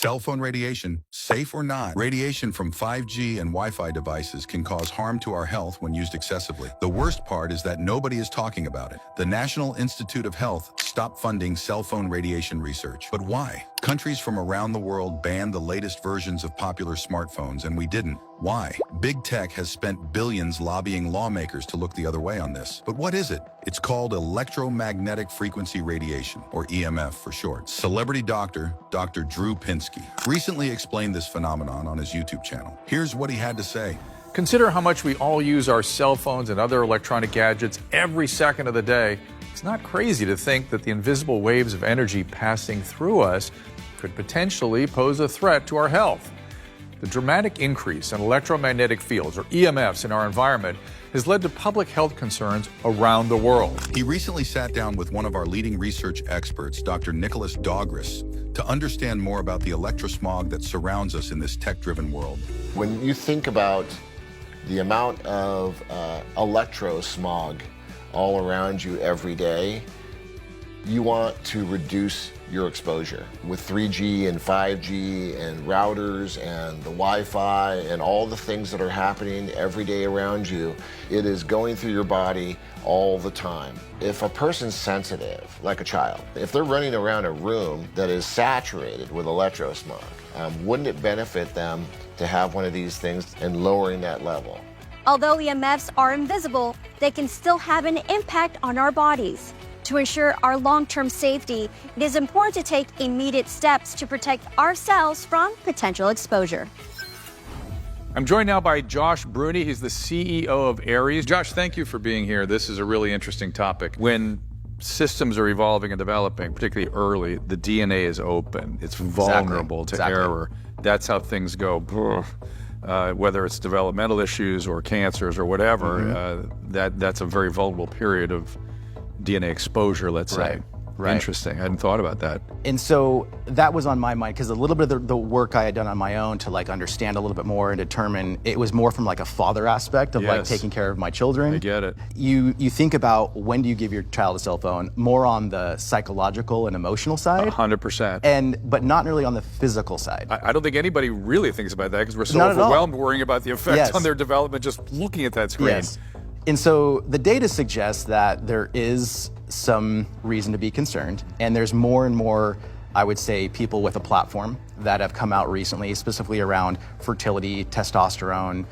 Cell phone radiation, safe or not, radiation from 5G and Wi-Fi devices can cause harm to our health when used excessively. The worst part is that nobody is talking about it. The National Institute of Health stopped funding cell phone radiation research. But why? Countries from around the world banned the latest versions of popular smartphones, and we didn't. Why? Big tech has spent billions lobbying lawmakers to look the other way on this. But what is it? It's called electromagnetic frequency radiation, or EMF for short. Celebrity doctor, Dr. Drew Pinsky, recently explained this phenomenon on his YouTube channel. Here's what he had to say. Consider how much we all use our cell phones and other electronic gadgets every second of the day. It's not crazy to think that the invisible waves of energy passing through us could potentially pose a threat to our health. The dramatic increase in electromagnetic fields, or EMFs, in our environment has led to public health concerns around the world. He recently sat down with one of our leading research experts, Dr. Nicholas Dogris, to understand more about the electrosmog that surrounds us in this tech-driven world. When you think about the amount of electrosmog all around you every day, you want to reduce your exposure. With 3G and 5G and routers and the Wi-Fi and all the things that are happening every day around you, it is going through your body all the time. If a person's sensitive, like a child, if they're running around a room that is saturated with electrosmog, wouldn't it benefit them to have one of these things and lowering that level? Although EMFs are invisible, they can still have an impact on our bodies. To ensure our long-term safety, it is important to take immediate steps to protect ourselves from potential exposure. I'm joined now by Josh Bruni. He's the CEO of Aries. Josh, thank you for being here. This is a really interesting topic. When systems are evolving and developing, particularly early, the DNA is open. It's vulnerable to error. That's how things go. Whether it's developmental issues or cancers or whatever, that's a very vulnerable period of DNA exposure, let's say. Right. Interesting. I hadn't thought about that. And so that was on my mind because a little bit of the work I had done on my own to understand a little bit more and determine, it was more from a father aspect of taking care of my children. I get it. You think about, when do you give your child a cell phone? More on the psychological and emotional side. 100%. But not really on the physical side. I don't think anybody really thinks about that because we're so overwhelmed worrying about the effects on their development just looking at that screen. Yes. And so the data suggests that there is some reason to be concerned, and there's more and more, I would say, people with a platform that have come out recently, specifically around fertility, testosterone,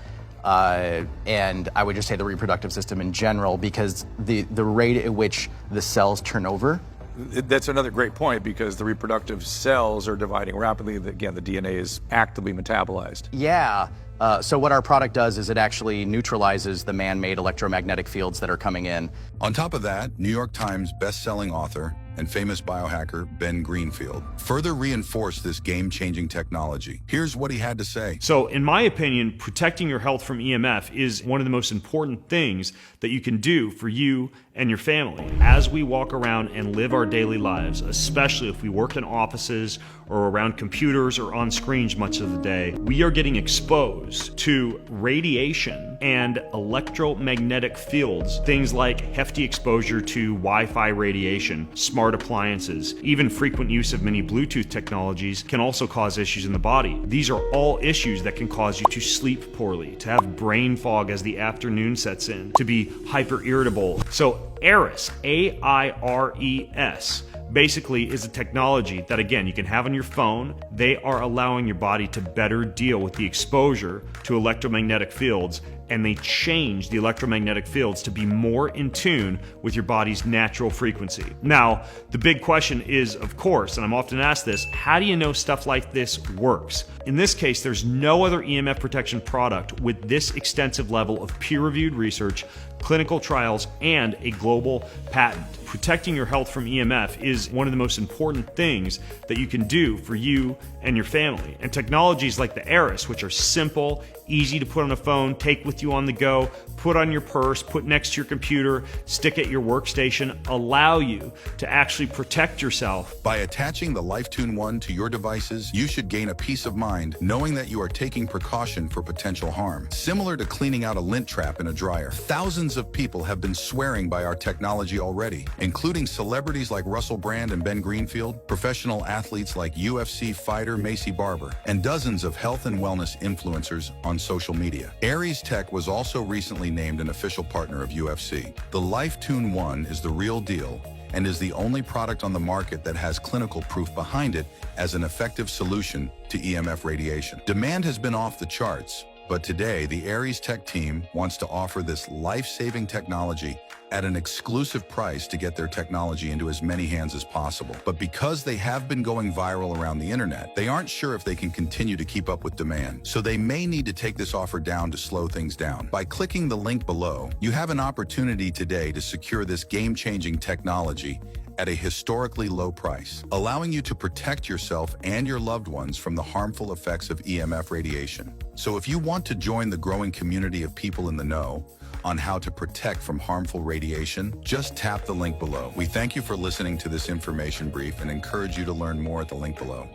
and I would just say the reproductive system in general, because the rate at which the cells turn over. That's another great point, because the reproductive cells are dividing rapidly. Again, the DNA is actively metabolized. Yeah. So what our product does is it actually neutralizes the man-made electromagnetic fields that are coming in. On top of that, New York Times best-selling author and famous biohacker Ben Greenfield further reinforced this game-changing technology. Here's what he had to say. So in my opinion, protecting your health from EMF is one of the most important things that you can do for you and your family. As we walk around and live our daily lives, especially if we work in offices or around computers or on screens much of the day, we are getting exposed to radiation and electromagnetic fields, things like hefty exposure to Wi-Fi radiation, smart appliances, even frequent use of many Bluetooth technologies can also cause issues in the body. These are all issues that can cause you to sleep poorly, to have brain fog as the afternoon sets in, to be hyper irritable. So Aries, A-I-R-E-S, basically is a technology that, again, you can have on your phone. They are allowing your body to better deal with the exposure to electromagnetic fields, and they change the electromagnetic fields to be more in tune with your body's natural frequency. Now, the big question is, of course, and I'm often asked this, how do you know stuff like this works? In this case, there's no other EMF protection product with this extensive level of peer-reviewed research, clinical trials, and a global patent. Protecting your health from EMF is one of the most important things that you can do for you and your family. And technologies like the Aries, which are simple, easy to put on a phone, take with you on the go, put on your purse, put next to your computer, stick at your workstation, allow you to actually protect yourself. By attaching the Lifetune One to your devices, you should gain a peace of mind knowing that you are taking precaution for potential harm. Similar to cleaning out a lint trap in a dryer, thousands of people have been swearing by our technology already, including celebrities like Russell Brand and Ben Greenfield, professional athletes like UFC fighter Macy Barber, and dozens of health and wellness influencers on social media. Aries Tech was also recently named an official partner of UFC. The Lifetune One is the real deal and is the only product on the market that has clinical proof behind it as an effective solution to EMF radiation. Demand has been off the charts, but today the Aries Tech team wants to offer this life-saving technology at an exclusive price to get their technology into as many hands as possible. But because they have been going viral around the internet, they aren't sure if they can continue to keep up with demand. So they may need to take this offer down to slow things down. By clicking the link below, you have an opportunity today to secure this game-changing technology at a historically low price, allowing you to protect yourself and your loved ones from the harmful effects of EMF radiation. So if you want to join the growing community of people in the know on how to protect from harmful radiation, just tap the link below. We thank you for listening to this information brief and encourage you to learn more at the link below.